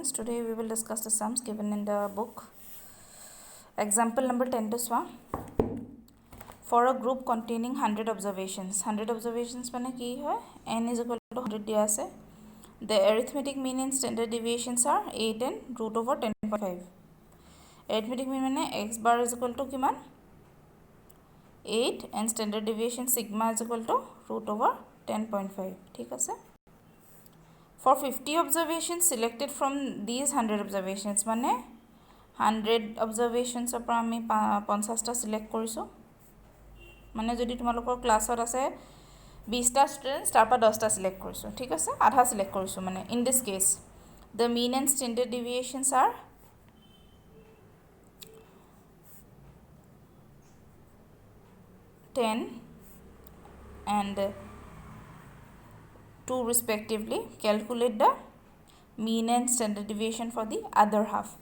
students, today we will discuss the sums given in the book. Example number 10 to swa. For a group containing 100 observations. 100 observations mane ki hoy? N is equal to 100 diya ase. The arithmetic mean and standard deviations are 8 and root over 10.5. Arithmetic mean mane x bar is equal to kiman? 8 and standard deviation sigma is equal to root over 10.5. ठीक है से? For 50 observations selected from these 100 observations माने 100 observations पर आमी 50 टा select करिसो माने जदि तुमालोকৰ क्लासत আছে 20 टा students तार पर 10 टा select करिसो ठीक আছে आधा select करिसो माने in this case the mean and standard deviations are 10 and 2 respectively. Calculate the mean and standard deviation for the other half.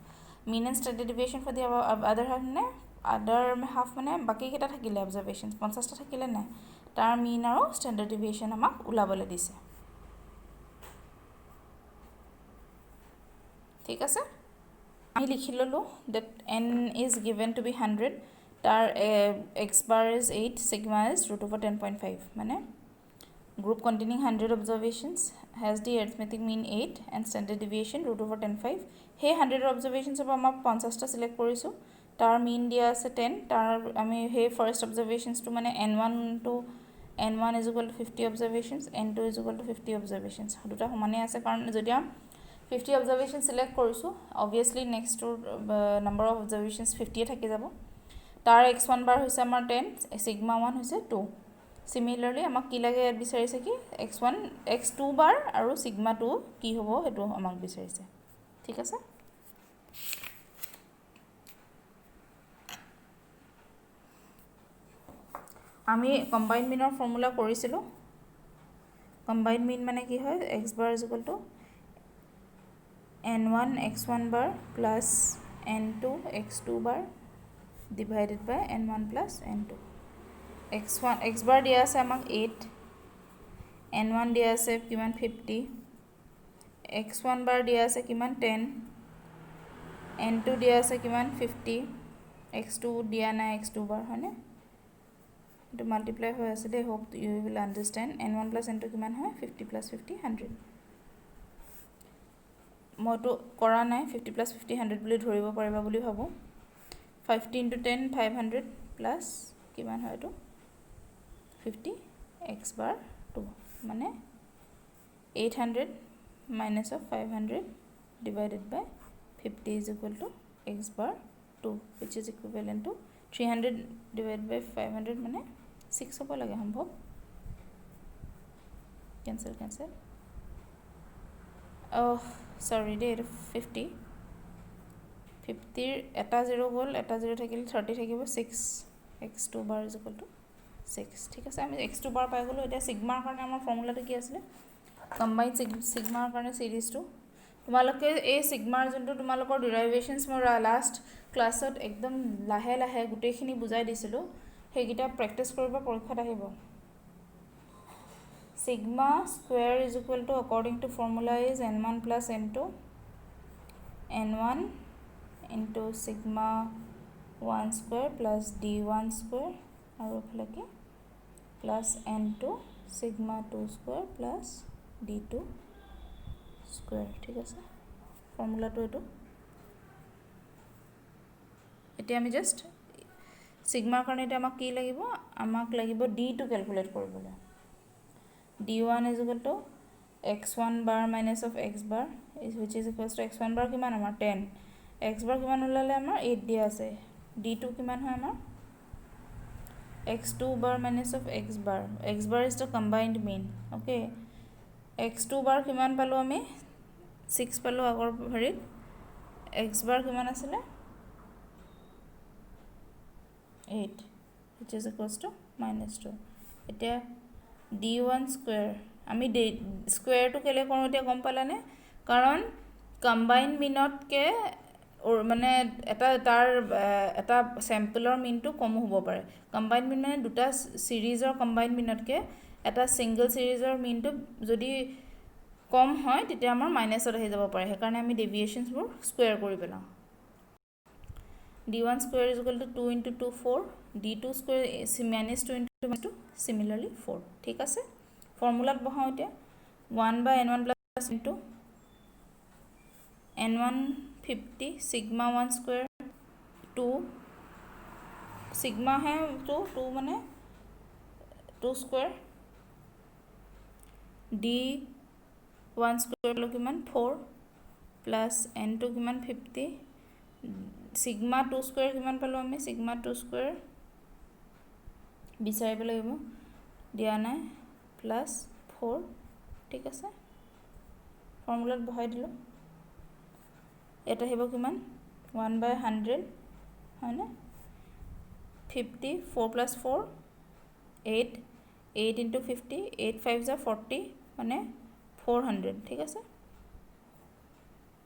Mean and standard deviation for the other half ne other half mane baki keta thakile observations 50 ta thakile na tar mean aru standard deviation amak ulabole dise thik ase ami likhi lolu that n is given to be 100 tar x bar is 8 sigma is root over 10.5 mane group containing 100 observations has the arithmetic mean 8 and standard deviation root over 10.5 he 100 observations of amap 50 ta select korisu tar mean dia ase 10 tar ami he first observations to mane n1 to n1 is equal to 50 observations n2 is equal to 50 observations duta homane ase karon jodia 50 observations select korisu obviously next to number of observations 50 thaki jabo tar x1 bar hoise amar 10 sigma 1 hoise 2 Similarly, আমাক কি লাগে বিচাৰিছে কি x1 x2 bar আৰু sigma 2 কি হ'ব হেতু আমাক বিচাৰিছে ঠিক আছে আমি কম্বাইন্ড মিনৰ ফৰ্মুলা কৰিছিলো কম্বাইন্ড মিন মানে কি হয় x bar is equal to n1 x1 bar plus n2 x2 bar divided by n1 plus n2 x1 x bar dia ase amak 8 n1 dia ase kiman 50 x1 bar dia ase kiman 10 n2 dia ase kiman 50 x2 dia na x2 bar hone to multiply hoy ase de hope you will understand n1 plus n2 kiman hoy 50 plus 50 100 মই তো কৰা নাই 50 plus 50 100 বুলি ধৰিব পাৰিবা বুলি ভাবো 50 into 10 500 plus কিমান হয় তো 50 x bar 2 মানে 800 minus of 500 divided by 50 is equal to x bar 2 which is equivalent to 300 divided by 500 মানে 6 হ'ব লাগে সম্ভৱ cancel oh sorry date 50 50 এটা 0 গল এটা 0 থাকিলে 30 থাকিব 6 x2 bar is equal to 6 ঠিক আছে আমি x2 bar পাই গলো এটা সিগমাৰ কাৰণে আমাৰ ফৰ্মুলাটো কি আছিল কম্বাইন্ড সিগমাৰ কাৰণে সিৰিজটো তোমালোকে এই সিগমাৰ যোনটো তোমালোকৰ ডেৰিভেশনছ মোৰ লাষ্ট ক্লাছত একদম লাহে লাহে গুটেখিনি বুজাই দিছিলো হেগিটা প্ৰ্যাকটিছ কৰিব পৰীক্ষাত আহিব sigma square is equal to according to formula is n1 plus n2 n1 into sigma 1 square plus d1 square আৰু ফলকে plus n2 sigma 2 square plus d2 square ঠিক আছে ফৰ্মুলাটো এটো এতিয়া আমি জাস্ট সিগমাৰ কাৰণে এটা আমাক কি লাগিব আমাক লাগিব d2 ক্যালকুলেট কৰিবলৈ d1 is equal to x1 bar minus of x bar is which is equals to x1 bar কিমান আমাৰ 10 x bar কিমান ওলালে আমাৰ 8 দিয়া আছে d2 কিমান হয় আমাৰ x2 bar minus of x bar is the combined mean okay x2 bar কিমান পালো আমি 6 পালো আগৰ হেৰিত x bar কিমান আছিল 8 which is equals to -2 এতিয়া d1 square আমি square to কেলে কৰো এতিয়া গম পালানে কাৰণ combined meanত কে মানে এটা তাৰ এটা স্যাম্পলৰ মিনটো কম হ'ব পাৰে কম্বাইন্ড মিন মানে দুটা সিৰিজৰ কম্বাইন্ড মিনতকে এটা সিঙ্গল সিৰিজৰ মিনটো যদি কম হয় তেতিয়া আমাৰ মাইনাছত আহি যাব পাৰে সেইকাৰণে আমি ডেভিয়েশ্যনছবোৰ স্কুৱেৰ কৰি পেলাওঁ d1 square is equal to 2 into 2 4 d2 square minus 2 into 2 similarly 4 ঠিক আছে ফৰ্মুলাত বহাওঁ এতিয়া 1 by n1 plus into n1 50 sigma 1 square 2 sigma है तो 2 माने 2 square d1 square लो किमान 4 plus n2 किमान 50 sigma 2 square किमान पालो हमें sigma 2 square বিচাৰিব লাগিব দিয়া নাই প্লাস 4 ঠিক আছে ফৰ্মুলাত বহাই দিলো এটা হেব কিমান 1 by 100 হয়নে 50 4 plus 4 8 8 into 50 8 5 is 40 মানে 400 ঠিক আছে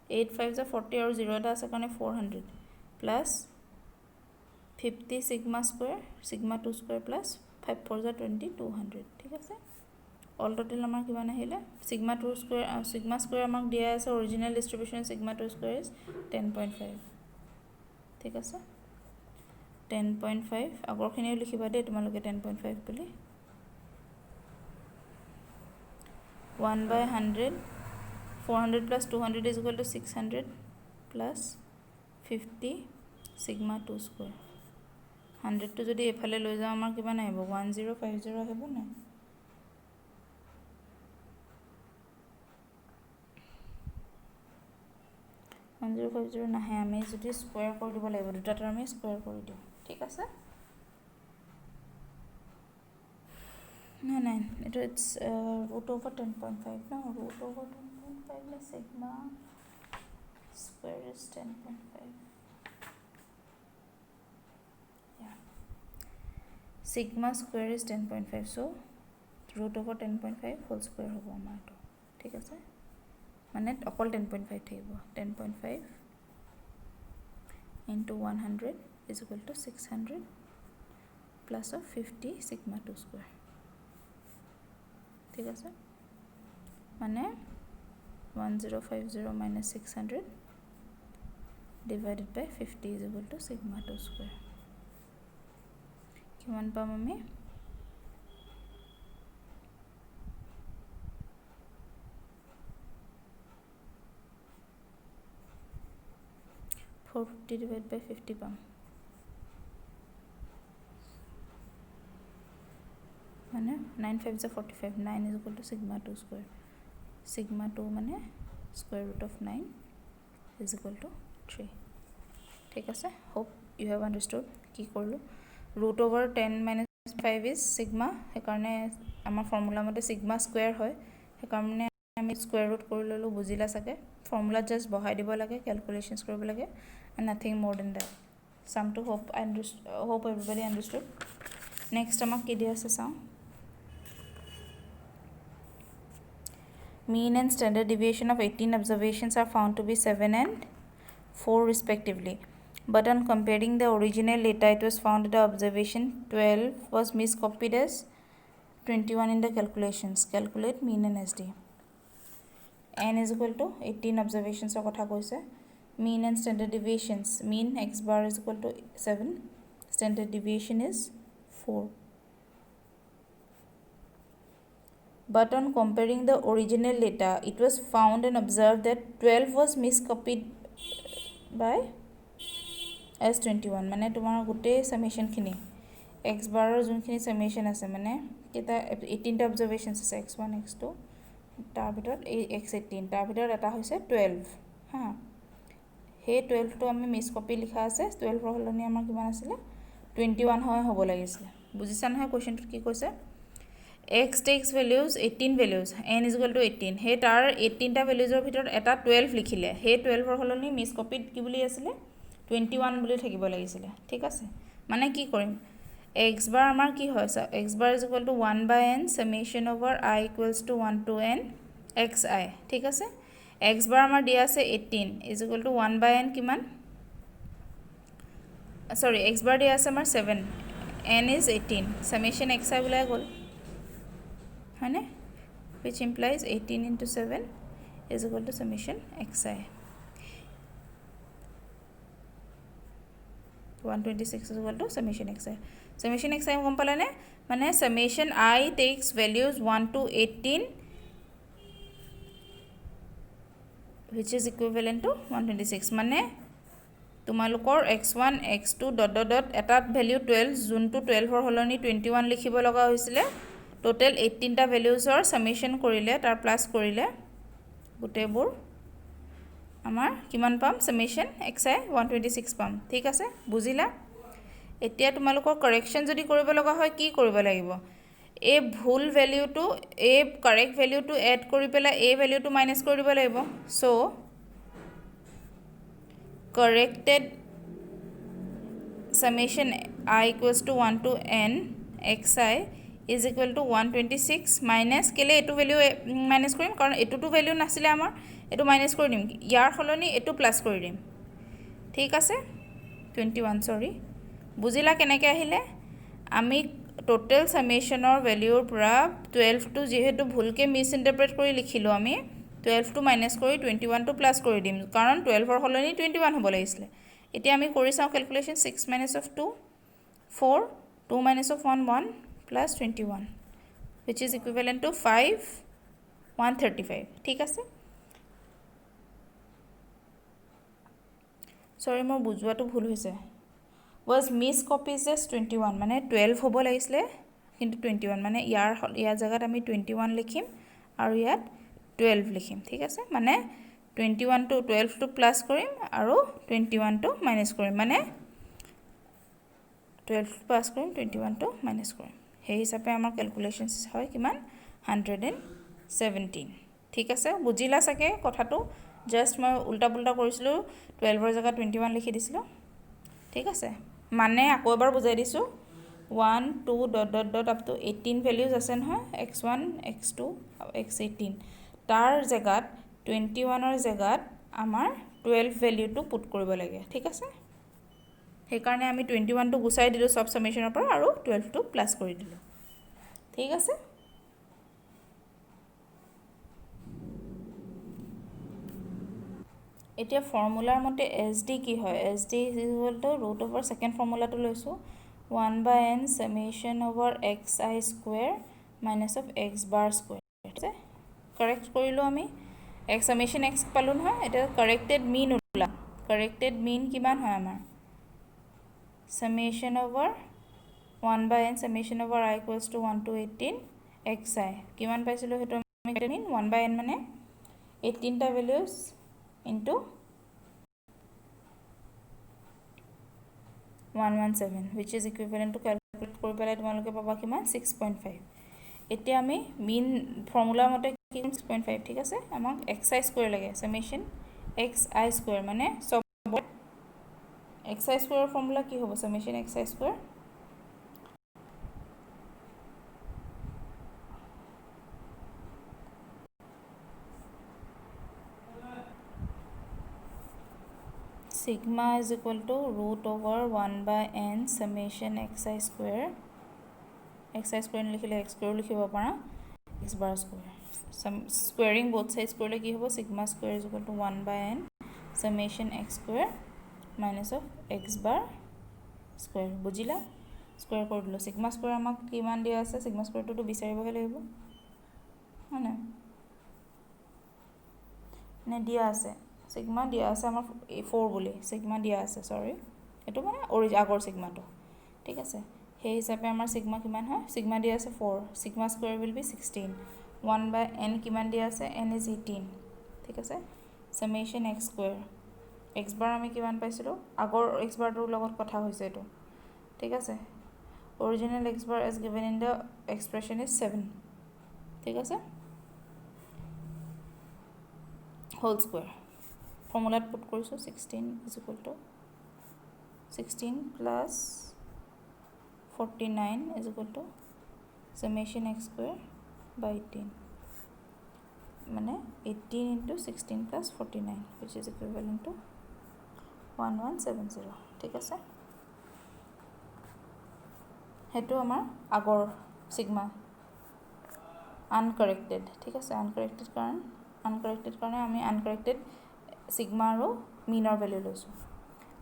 8 5 is 40 और 0 এটা আছে কাৰণে 400 plus 50 sigma square sigma 2 square plus 5 4 is 20 200 ঠিক আছে অল টোটাল আমাৰ কিমান আহিলে sigma 2 square আমাক দিয়া আছে অৰিজিনাল ডিস্ট্ৰিবিউশন sigma 2 square is 10.5 ঠিক আছে 10.5 আগৰখিনিও লিখিবা দে তোমালোকে 10.5 বুলি 1 by 100 400 plus 200 is equal to 600 plus 50 sigma 2 square 100 to যদি এফালে লৈ যাও আমাৰ কিমান আহিব 1050 আহিব না 1050 নাহে আমি যদি স্কয়াৰ কৰি দিব লাগিব দুটা টাৰ্মে স্কয়াৰ কৰি দিও ঠিক আছে no it is root over 10.5 now root over 10.5 plus sigma square is 10.5 yeah sigma square is 10.5 so root over 10.5 whole square hobo amar to ঠিক আছে মানে অকল 10.5 থাকিব 10.5 into 100 is equal to 600 plus of 50 sigma 2 square ঠিক আছে মানে 1050 minus 600 divided by 50 is equal to sigma 2 square কিমান পাম আমি 450 divided by 50 পাম মানে 9 5 is 45 9 is equal to sigma 2 square sigma 2 মানে square root of 9 is equal to 3 ঠিক আছে hope you have understood কি করলো root over 10 minus 5 is sigma হেকাৰণে আমাৰ ফৰ্মুলা মতে sigma square হয় হেকাৰণে আমি square root কৰি ললো বুজিলা সাকে ফৰ্মুলা জাস্ট বহাই দিব লাগে ক্যালকুলেশনস কৰিব লাগে and nothing more than that sum to hope everybody understood next আমাক কি দিয়া আছে চাও mean and standard deviation of 18 observations are found to be 7 and 4 respectively but on comparing the original data it was found that the observation 12 was miscopied as 21 in the calculations calculate mean and SD n is equal to 18 observations or kotha koise mean and standard deviations mean x bar is equal to 7 standard deviation is 4 but on comparing the original data it was found and observed that 12 was miscopied by as 21 মানে তোমাৰ গুটে summation খিনি x bar ৰ যোনখিনি summation আছে মানে কেটা 18 টা অবজাৰভেশনস আছে x1 x2 তাৰ ভিতৰত এই x18 তাৰ ভিতৰত এটা হৈছে 12 হা হে 12 টো আমি মিস কপি লিখা আছে 12 ৰ হলনি আমাৰ কিমান আছিল 21 হয় হ'ব লাগিছিল বুজিছা নহয় কোৱেশ্চনটো কি কৈছে x takes values 18 values n is equal to 18 হে তাৰ 18 টা ভ্যালুজৰ ভিতৰত এটা 12 লিখিলে হে 12 ৰ হলনি মিস কপি কি বুলি আছিল 21 বুলি থাকিব লাগিছিল ঠিক আছে মানে কি কৰিম x bar আমাৰ কি হয় x bar is equal to 1 by n summation over I equals to 1 to n xi ঠিক আছে x bar আমাৰ দিয়া আছে 18 is equal to 1 by n কিমান sorry x bar দিয়া আছে আমাৰ 7 n is 18 summation xi বুলাই গল হয়নে which implies 18 into 7 is equal to summation xi. 126 is equal to summation xi. Summation xi গম পালানে মানে summation I takes values 1 to 18 which is equivalent to 126 মানে তোমালোকৰ x1 x2 dot dot dot এটা value 12 যোনটো 12 ৰ হলনি 21 লিখিব লগা হৈছিলে টোটাল 18 টা ভ্যালুজৰ সামেশন কৰিলে তাৰ প্লাস কৰিলে গুটেবোৰ আমাৰ কিমান পাম সামেশন xi 126 পাম ঠিক আছে বুজিলা এতিয়া তোমালোকৰ কাৰেকশন যদি কৰিব লগা হয় কি কৰিব লাগিব এ ভুল ভ্যালুটো এ কাৰেক্ট ভ্যালুটো এড কৰি পেলা এ ভ্যালুটো মাইনাস কৰি দিব লাগিব so corrected summation I equals to 1 to n xi is equal to 126 minus কেলে এটো ভ্যালু মাইনাস কৰিম কাৰণ এটোটো ভ্যালু নাছিলে আমাৰ এটো মাইনাস কৰি দিম ইয়াৰ হলনি এটো প্লাস কৰি দিম ঠিক আছে 21 সৰি বুজিলা কেনেকৈ আহিলে আমি টোটাল সামেশনৰ ভ্যালুৰ পৰা 12 টো যেহেতু ভুলকে মিস ইন্টাৰপ্ৰেট কৰি লিখিলো আমি 12 টো মাইনাস কৰি 21 টো প্লাস কৰি দিম কাৰণ 12 ৰ হলনি 21 হ'ব লাগিছিলে এতিয়া আমি কৰি চাও calculation 6 minus of 2 4 2 minus of 1 1 plus 21 which is equivalent to 5 135 ঠিক আছে সৰি মোৰ বুজুৱাটো ভুল হৈছে was miss copies just 21 মানে 12 হ'ব লাগিছিলে কিন্তু 21 মানে ইয়াৰ জায়গাত আমি 21 লিখিম আৰু ইয়াত 12 লিখিম ঠিক আছে মানে 21 to 12 to প্লাস কৰিম আৰু 21 to মাইনাস কৰিম মানে 12 প্লাস কৰিম 21 to মাইনাস কৰিম সেই হিচাপে আমাৰ ক্যালকুলেশনস হয় কিমান 117 ঠিক আছে বুজিলা সাকে কথাটো জাস্ট মই উল্টা পুল্টা কৰিছিলো 12 ৰ জায়গা 21 লিখি দিছিলো ঠিক আছে মানে আকৌ এবাৰ বুজাই দিছো 1 2 dot dot dot up to 18 values আছে নহয় x1 x2 x18 তাৰ জায়গাত 21 ৰ জায়গাত আমাৰ 12 ভ্যালুটো পুট কৰিব লাগে ঠিক আছে সেই কাৰণে আমি 21 টো গুছাই দিলো সব সামেশনৰ পৰা আৰু 12 টো প্লাস কৰি দিলো ঠিক আছে এতিয়া ফৰ্মুলাৰ মতে sd কি হয় sd is equal to root over second formula টো লৈছো 1 by n summation over xi square minus of x bar square ঠিক আছে কারেক্ট কৰিলো আমি x summation x পালো নহয় এটা কাৰেক্টেড মিন উলা কাৰেক্টেড মিন কিমান হয় আমাৰ summation over 1 by n summation over I equals to 1 to 18 xi কিমান পাইছিলো হেতু আমি মিন 1 by n মানে 18 টা values into 117 which is equivalent to calculate কৰি পেলাই তোমালোকে পাবা কিমান 6.5 এতিয়া আমি মিন ফৰ্মুলা মতে কি 6.5 ঠিক আছে আমাক xi স্কয়াৰ লাগে summation xi স্কয়াৰ মানে সব xi স্কয়াৰ ফৰ্মুলা কি হ'ব summation xi square sigma is equal to root over 1 by n summation xi square লিখিলে x square লিখিব পাৰা x bar square squaring both sides কৰিলে কি হ'ব sigma square is equal to 1 by n summation x square minus of x bar square বুজিলা square কৰি দিলো sigma square আমাক কিমান দিয়া আছে sigma square টো বিচাৰিবহে লাগিব হয়নে নে দিয়া আছে sigma দিয়া আছে আমাৰ 4 বুলি sigma দিয়া আছে সৰি এটো মানে আগৰ sigma টো ঠিক আছে সেই হিচাপে আমাৰ sigma কিমান হয় sigma দিয়া আছে 4 sigma square will be 16 1 by n কিমান দিয়া আছে n is 18 ঠিক আছে summation x square x bar আমি কিমান পাইছিলো আগৰ x bar ৰ লগত কথা হৈছে এটো ঠিক আছে original x bar as given in the expression is 7 ঠিক আছে whole square formula put কৰিছো 16 is equal to 16 plus 49 is equal to summation x square by 18 মানে 18 into 16 plus 49 which is equivalent to 1170 ঠিক আছে হেতু আমাৰ আগৰ sigma আনকাৰেক্টেড ঠিক আছে আনকাৰেক্টেড কাৰণে আমি আনকাৰেক্টেড ছিগমা আৰু মিনৰ ভেলু লৈছোঁ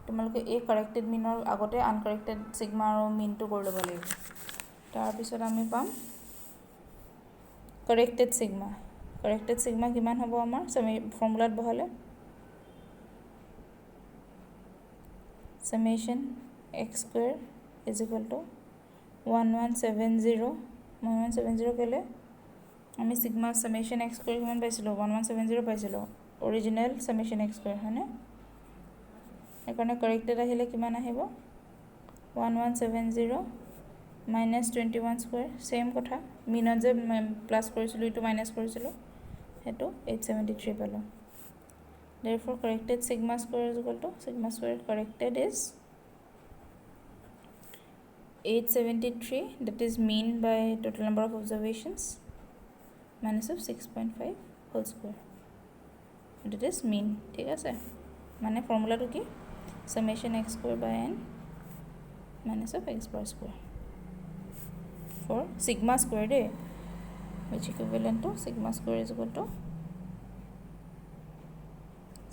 তোমালোকে এই কাৰেক্টেড মিনৰ আগতে আনকাৰেক্টেড ছিগমা আৰু মিনটো কৰি ল'ব লাগিব তাৰপিছত আমি পাম কাৰেক্টেড ছিগমা কিমান হ'ব আমাৰ ফৰ্মুলাত বহালে summation x square is equal to 1170 কেলে আমি sigma summation x square কিমান পাইছিলোঁ 1170 পাইছিলোঁ অৰিজিনেল summation x square হয়নে সেইকাৰণে কাৰেক্টেড আহিলে কিমান আহিব 1170 minus 21 square same কথা মিনত যে প্লাছ কৰিছিলোঁ এইটো মাইনাছ কৰিছিলোঁ সেইটো 873 পালোঁ therefore corrected sigma square is equal to sigma square corrected is 873 that is mean by total number of observations minus of 6.5 whole square that is mean ঠিক আছে মানে ফৰ্মুলাটো কি summation x square by n minus of x bar square for sigma square day which equivalent to sigma square is equal to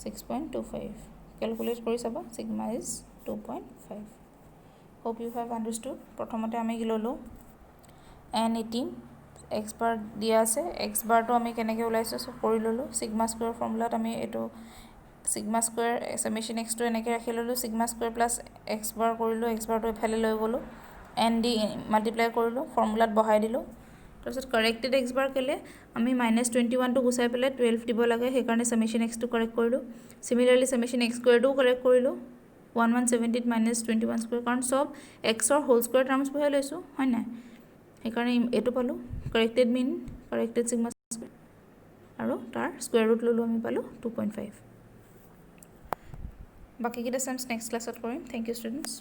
6.25 calculate কৰি চাবা sigma is 2.5 hope you have understood প্ৰথমতে আমি কি ললো n18 x bar দিয়া আছে x bar টো আমি কেনেকৈ ওলাইছো সব কৰি ললো sigma square ফৰ্মুলাত আমি এটো sigma square summation x টো এনেকৈ ৰাখি ললো sigma square plus x bar কৰিলো x bar টো এফালে লৈ গলো n দি মাল্টিপ্লাই কৰিলো ফৰ্মুলাত বহাই দিলো তাৰপিছত কাৰেক্টেড x bar কেলে আমি -21 টো গুচাই পেলাই 12 দিব লাগে সেইকাৰণে summation x টো কাৰেক্ট কৰিলো সিমিলাৰলি summation x square টো কাৰেক্ট কৰিলো 1170 -21 স্কয়াৰ কাৰণ সব x ৰ হোল স্কয়াৰ টাৰ্মছ বহাই লৈছো হয় না সেইকাৰণে এটো পালো কাৰেক্টেড মিন কাৰেক্টেড সিগমা স্কয়াৰ আৰু তাৰ স্কয়াৰ ৰুট ললো আমি পালো 2.5 বাকি কিটা সামস নেক্সট ক্লাছত কৰিম থ্যাংক ইউ ষ্টুডেন্টস